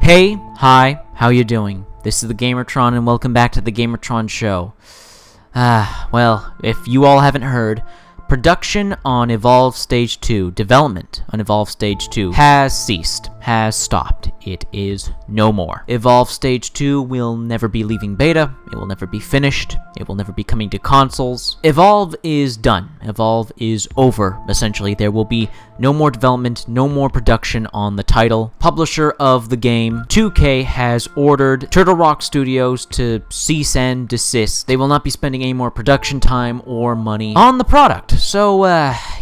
Hey, hi, how you doing? This is the Gamertron and welcome back to the Gamertron Show. Well, if you all haven't heard, production on Evolve Stage 2, development on Evolve Stage 2 has ceased, has stopped. It is no more. Evolve Stage 2 will never be leaving beta, it will never be finished, it will never be coming to consoles. Evolve is done. Evolve is over, essentially. There will be no more development, no more production on the title. Publisher of the game, 2K, has ordered Turtle Rock Studios to cease and desist. They will not be spending any more production time or money on the product. So,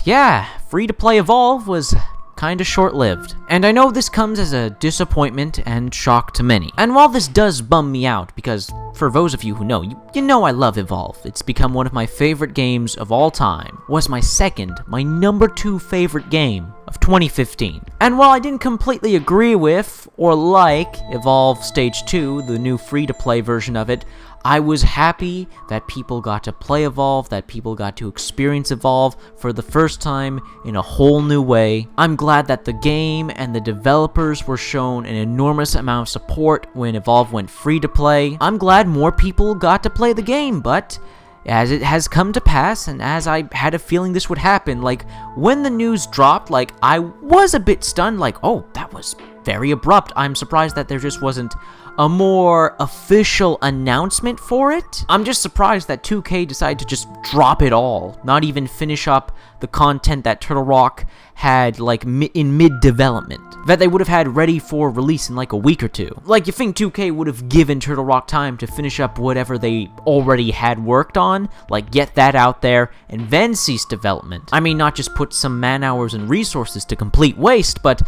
yeah, free-to-play Evolve was kinda short-lived. And I know this comes as a disappointment and shock to many. And while this does bum me out, because for those of you who know, you know I love Evolve. It's become one of my favorite games of all time. Was my number 2 favorite game of 2015. And while I didn't completely agree with or like Evolve Stage 2, the new free-to-play version of it, I was happy that people got to play Evolve, that people got to experience Evolve for the first time in a whole new way. I'm glad that the game and the developers were shown an enormous amount of support when Evolve went free to play. I'm glad more people got to play the game, but as it has come to pass, and as I had a feeling this would happen, like, when the news dropped, like, I was a bit stunned, like, oh, that was very abrupt. I'm surprised that there just wasn't a more official announcement for it. I'm just surprised that 2K decided to just drop it all, not even finish up the content that Turtle Rock had, like, in mid-development, that they would have had ready for release in, like, a week or two. Like, you think 2K would have given Turtle Rock time to finish up whatever they already had worked on, like, get that out there, and then cease development. I mean, not just put some man-hours and resources to complete waste, but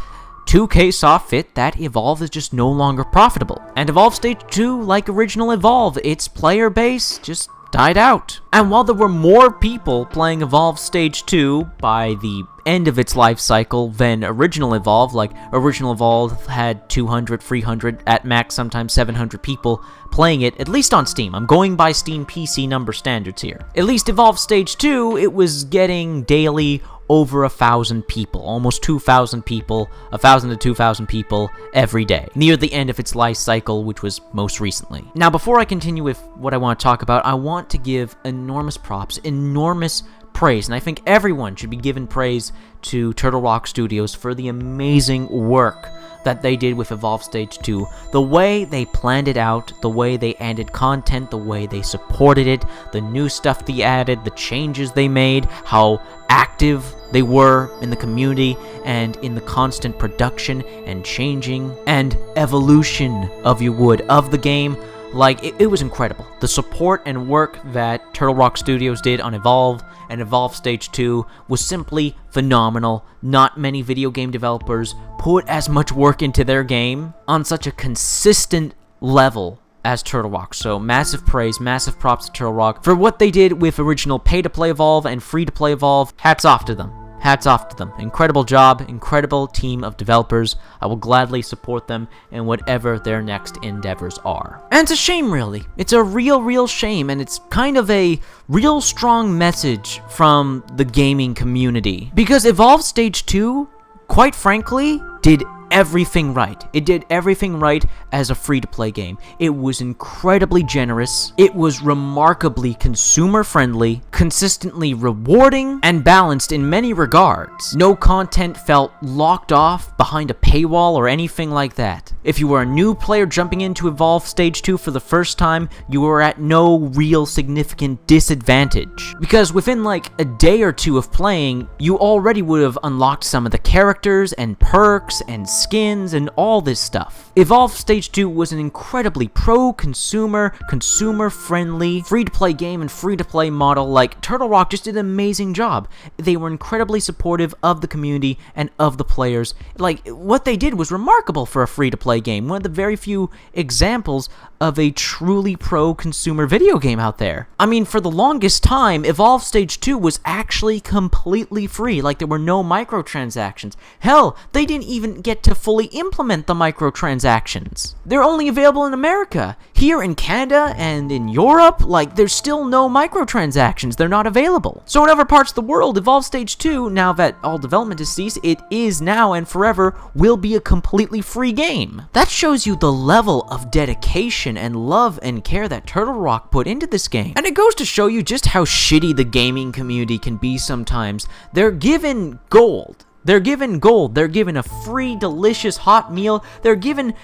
2K saw fit that Evolve is just no longer profitable. And Evolve Stage 2, like original Evolve, its player base just died out. And while there were more people playing Evolve Stage 2 by the end of its life cycle than original Evolve, like original Evolve had 200, 300, at max sometimes 700 people playing it, at least on Steam. I'm going by Steam PC number standards here. At least Evolve Stage 2, it was getting daily over 1,000 people, almost 2,000 people, 1,000 to 2,000 people every day, near the end of its life cycle, which was most recently. Now, before I continue with what I want to talk about, I want to give enormous props, enormous praise, and I think everyone should be given praise to Turtle Rock Studios for the amazing work that they did with Evolve Stage 2. The way they planned it out, the way they added content, the way they supported it, the new stuff they added, the changes they made, how active they were in the community and in the constant production and changing and evolution of the game. Like, it was incredible. The support and work that Turtle Rock Studios did on Evolve and Evolve Stage 2 was simply phenomenal. Not many video game developers put as much work into their game on such a consistent level as Turtle Rock. So massive praise, massive props to Turtle Rock for what they did with original pay-to-play Evolve and free-to-play Evolve. Hats off to them. Hats off to them. Incredible job, incredible team of developers. I will gladly support them in whatever their next endeavors are. And it's a shame, really. It's a real shame, and it's kind of a real strong message from the gaming community. Because Evolve Stage 2, quite frankly, did everything right. It did everything right as a free-to-play game. It was incredibly generous. It was remarkably consumer-friendly, consistently rewarding, and balanced in many regards. No content felt locked off behind a paywall or anything like that. If you were a new player jumping into Evolve Stage 2 for the first time, you were at no real significant disadvantage. Because within like a day or two of playing, you already would have unlocked some of the characters and perks and skins and all this stuff. Evolve Stage 2 was an incredibly pro-consumer, consumer-friendly, free-to-play game and free-to-play model. Like, Turtle Rock just did an amazing job. They were incredibly supportive of the community and of the players. Like, what they did was remarkable for a free-to-play game. One of the very few examples of a truly pro-consumer video game out there. I mean, for the longest time, Evolve Stage 2 was actually completely free. Like, there were no microtransactions. Hell, they didn't even get to fully implement the microtransactions. They're only available in America. Here in Canada and in Europe, there's still no microtransactions. They're not available. So in other parts of the world, Evolve Stage 2, now that all development has ceased, it is now and forever will be a completely free game. That shows you the level of dedication and love and care that Turtle Rock put into this game. And it goes to show you just how shitty the gaming community can be sometimes. They're given gold. They're given gold. They're given a free, delicious, hot meal. They're given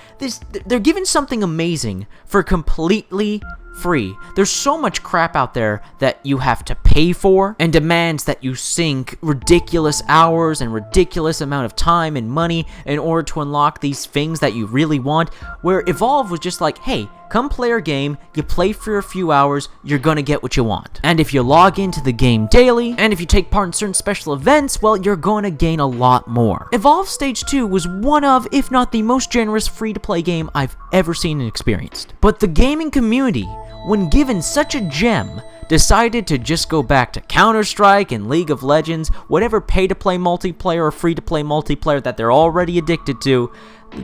something amazing for completely free. There's so much crap out there that you have to pay for and demands that you sink ridiculous hours and ridiculous amount of time and money in order to unlock these things that you really want, where Evolve was just like, hey, come play our game, you play for a few hours, you're gonna get what you want. And if you log into the game daily, and if you take part in certain special events, well, you're gonna gain a lot more. Evolve Stage 2 was one of, if not the most generous free-to-play game I've ever seen and experienced. But the gaming community, when given such a gem, decided to just go back to Counter-Strike and League of Legends, whatever pay-to-play multiplayer or free-to-play multiplayer that they're already addicted to,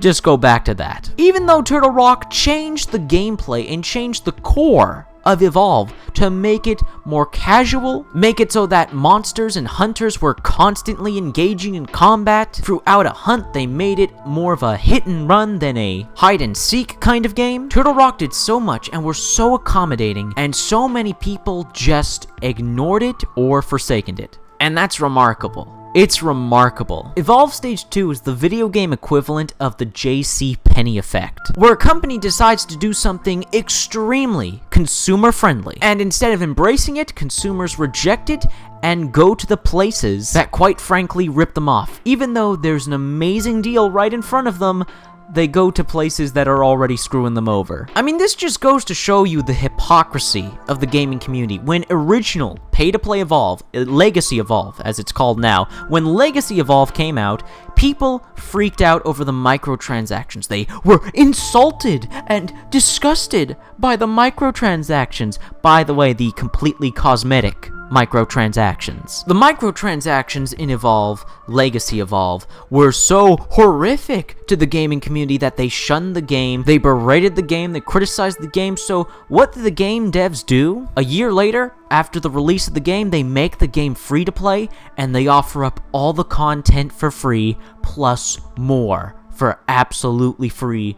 just go back to that. Even though Turtle Rock changed the gameplay and changed the core of Evolve to make it more casual, make it so that monsters and hunters were constantly engaging in combat. Throughout a hunt, they made it more of a hit and run than a hide and seek kind of game. Turtle Rock did so much and were so accommodating, and so many people just ignored it or forsaken it. And that's remarkable. It's remarkable. Evolve Stage 2 is the video game equivalent of the J.C. Penney effect, where a company decides to do something extremely consumer-friendly, and instead of embracing it, consumers reject it and go to the places that quite frankly rip them off. Even though there's an amazing deal right in front of them, they go to places that are already screwing them over. I mean, this just goes to show you the hypocrisy of the gaming community. When original pay-to-play Evolve, Legacy Evolve as it's called now, when Legacy Evolve came out, people freaked out over the microtransactions. They were insulted and disgusted by the microtransactions. By the way, the completely cosmetic microtransactions. The microtransactions in Evolve, Legacy Evolve, were so horrific to the gaming community that they shunned the game, they berated the game, they criticized the game. So what did the game devs do? A year later, after the release of the game, they make the game free to play, and they offer up all the content for free, plus more for absolutely free,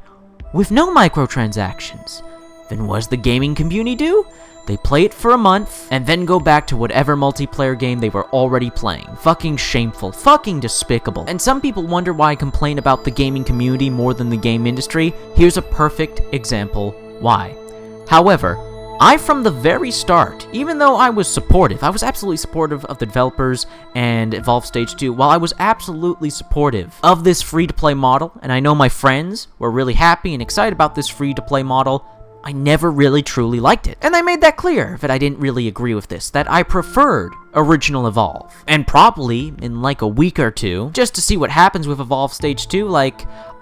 with no microtransactions. Then what does the gaming community do? They play it for a month, and then go back to whatever multiplayer game they were already playing. Fucking shameful. Fucking despicable. And some people wonder why I complain about the gaming community more than the game industry. Here's a perfect example why. However, from the very start, even though I was supportive, I was absolutely supportive of the developers and Evolve Stage 2, while I was absolutely supportive of this free-to-play model, and I know my friends were really happy and excited about this free-to-play model, I never really truly liked it. And I made that clear that I didn't really agree with this, that I preferred original Evolve. And probably in like a week or two, just to see what happens with Evolve Stage 2,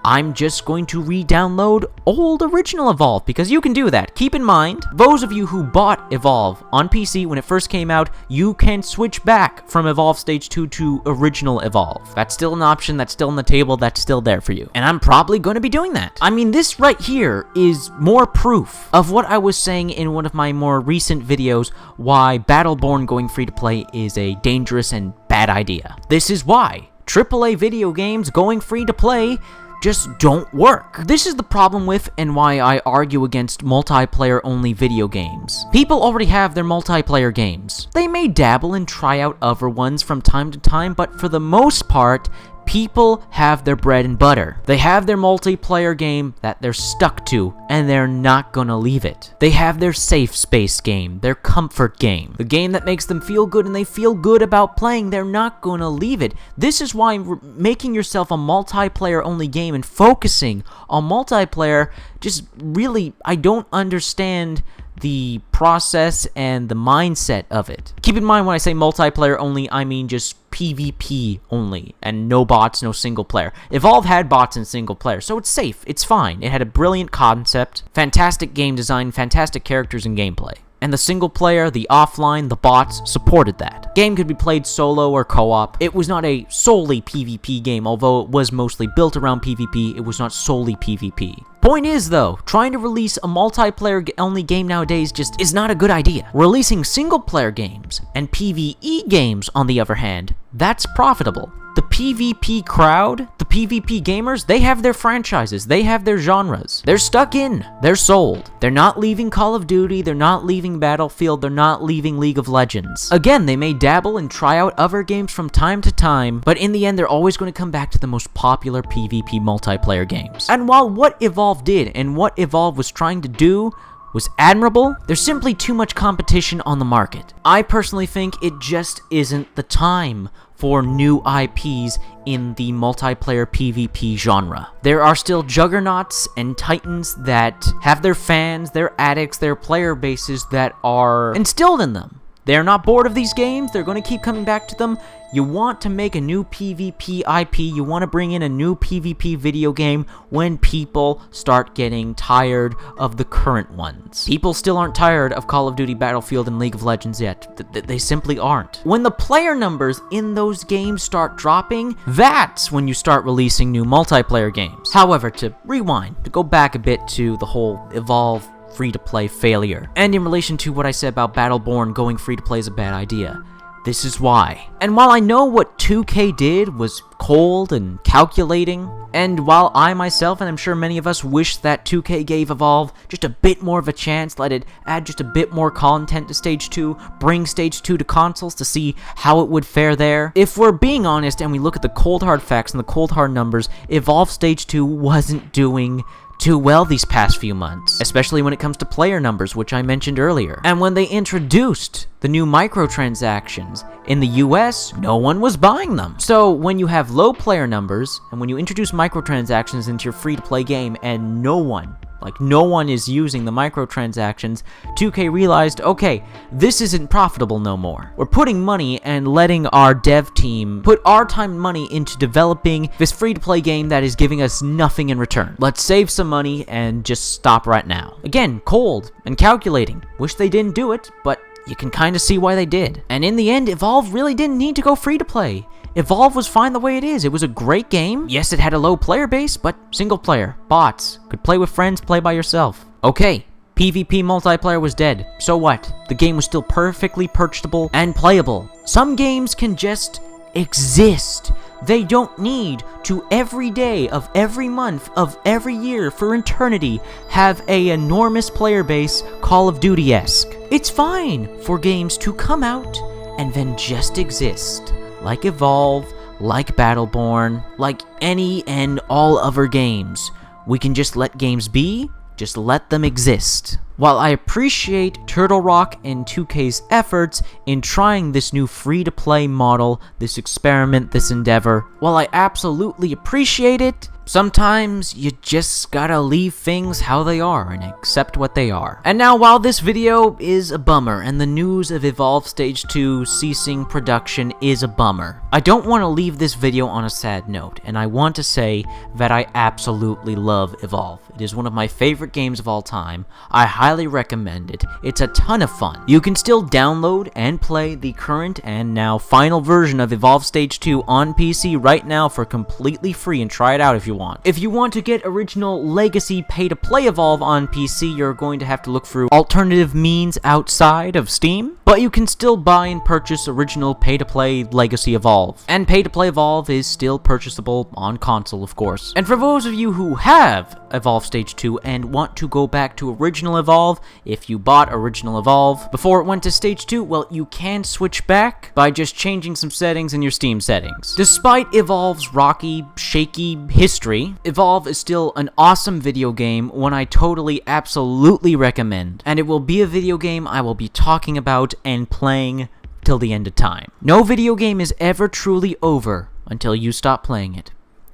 I'm just going to re-download old original Evolve, because you can do that. Keep in mind, those of you who bought Evolve on PC when it first came out, you can switch back from Evolve Stage 2 to original Evolve. That's still an option, that's still on the table, that's still there for you. And I'm probably going to be doing that. I mean, this right here is more proof of what I was saying in one of my more recent videos, why Battleborn going free to play is a dangerous and bad idea. This is why AAA video games going free to play just don't work. This is the problem with and why I argue against multiplayer-only video games. People already have their multiplayer games. They may dabble and try out other ones from time to time, but for the most part, people have their bread and butter. They have their multiplayer game that they're stuck to, and they're not gonna leave it. They have their safe space game, their comfort game, the game that makes them feel good and they feel good about playing. They're not gonna leave it. This is why making yourself a multiplayer only game and focusing on multiplayer, just really, I don't understand the process and the mindset of it. Keep in mind when I say multiplayer only, I mean just PvP only, and no bots, no single player. Evolve had bots in single player, so it's safe, it's fine. It had a brilliant concept, fantastic game design, fantastic characters and gameplay. And the single player, the offline, the bots supported that. Game could be played solo or co-op. It was not a solely PvP game, although it was mostly built around PvP, it was not solely PvP. Point is, though, trying to release a multiplayer-only game nowadays just is not a good idea. Releasing single-player games and PvE games, on the other hand, that's profitable. The PvP crowd, the PvP gamers, they have their franchises, they have their genres. They're stuck in, they're sold. They're not leaving Call of Duty, they're not leaving Battlefield, they're not leaving League of Legends. Again, they may dabble and try out other games from time to time, but in the end, they're always going to come back to the most popular PvP multiplayer games. And while what Evolve did and what Evolve was trying to do was admirable, there's simply too much competition on the market. I personally think it just isn't the time for new IPs in the multiplayer PvP genre. There are still juggernauts and titans that have their fans, their addicts, their player bases that are instilled in them. They're not bored of these games, they're going to keep coming back to them. You want to make a new PvP IP, you want to bring in a new PvP video game when people start getting tired of the current ones. People still aren't tired of Call of Duty, Battlefield, and League of Legends yet. They simply aren't. When the player numbers in those games start dropping, that's when you start releasing new multiplayer games. However, to rewind, to go back a bit to the whole Evolve free-to-play failure, and in relation to what I said about Battleborn going free-to-play is a bad idea, this is why. And while I know what 2K did was cold and calculating, and while I myself, and I'm sure many of us, wish that 2K gave Evolve just a bit more of a chance, let it add just a bit more content to Stage 2, bring Stage 2 to consoles to see how it would fare there. If we're being honest and we look at the cold hard facts and the cold hard numbers, Evolve Stage 2 wasn't doing too well these past few months, especially when it comes to player numbers, which I mentioned earlier. And when they introduced the new microtransactions in the US, no one was buying them. So when you have low player numbers, and when you introduce microtransactions into your free-to-play game, and no one is using the microtransactions, 2K realized, okay, this isn't profitable no more. We're putting money and letting our dev team put our time and money into developing this free-to-play game that is giving us nothing in return. Let's save some money and just stop right now. Again, cold and calculating. Wish they didn't do it, but you can kind of see why they did. And in the end, Evolve really didn't need to go free-to-play. Evolve was fine the way it is. It was a great game. Yes, it had a low player base, but single player, bots, could play with friends, play by yourself. Okay, PvP multiplayer was dead. So what? The game was still perfectly purchasable and playable. Some games can just exist. They don't need to every day of every month of every year for eternity have an enormous player base Call of Duty-esque. It's fine for games to come out and then just exist. Like Evolve, like Battleborn, like any and all other games. We can just let games be, just let them exist. While I appreciate Turtle Rock and 2K's efforts in trying this new free-to-play model, this experiment, this endeavor, while I absolutely appreciate it, sometimes you just gotta leave things how they are and accept what they are. And now, while this video is a bummer and the news of Evolve Stage 2 ceasing production is a bummer, I don't want to leave this video on a sad note, and I want to say that I absolutely love Evolve. It is one of my favorite games of all time. I highly recommend it. It's a ton of fun. You can still download and play the current and now final version of Evolve Stage 2 on PC right now for completely free, and try it out if you want. If you want to get original legacy pay-to-play Evolve on PC, you're going to have to look through alternative means outside of Steam, but you can still buy and purchase original pay-to-play legacy Evolve. And pay-to-play Evolve is still purchasable on console, of course. And for those of you who have Evolve Stage 2 and want to go back to original Evolve, if you bought original Evolve before it went to Stage 2, well, you can switch back by just changing some settings in your Steam settings. Despite Evolve's rocky, shaky history, Evolve is still an awesome video game, one I totally, absolutely recommend. And it will be a video game I will be talking about and playing till the end of time. No video game is ever truly over until you stop playing it.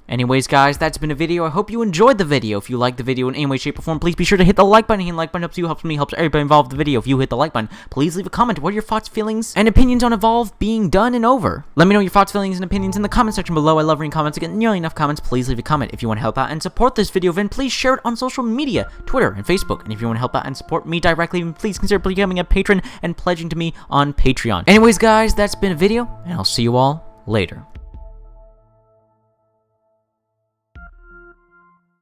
Anyways, guys, that's been a video. I hope you enjoyed the video. If you liked the video in any way, shape, or form, please be sure to hit the like button. Hitting the like button helps you, helps me, helps everybody involved in the video. If you hit the like button, please leave a comment. What are your thoughts, feelings, and opinions on Evolve being done and over? Let me know your thoughts, feelings, and opinions in the comment section below. I love reading comments. I get nearly enough comments. Please leave a comment. If you want to help out and support this video, then please share it on social media, Twitter and Facebook. And if you want to help out and support me directly, then please consider becoming a patron and pledging to me on Patreon. Anyways, guys, that's been a video, and I'll see you all later.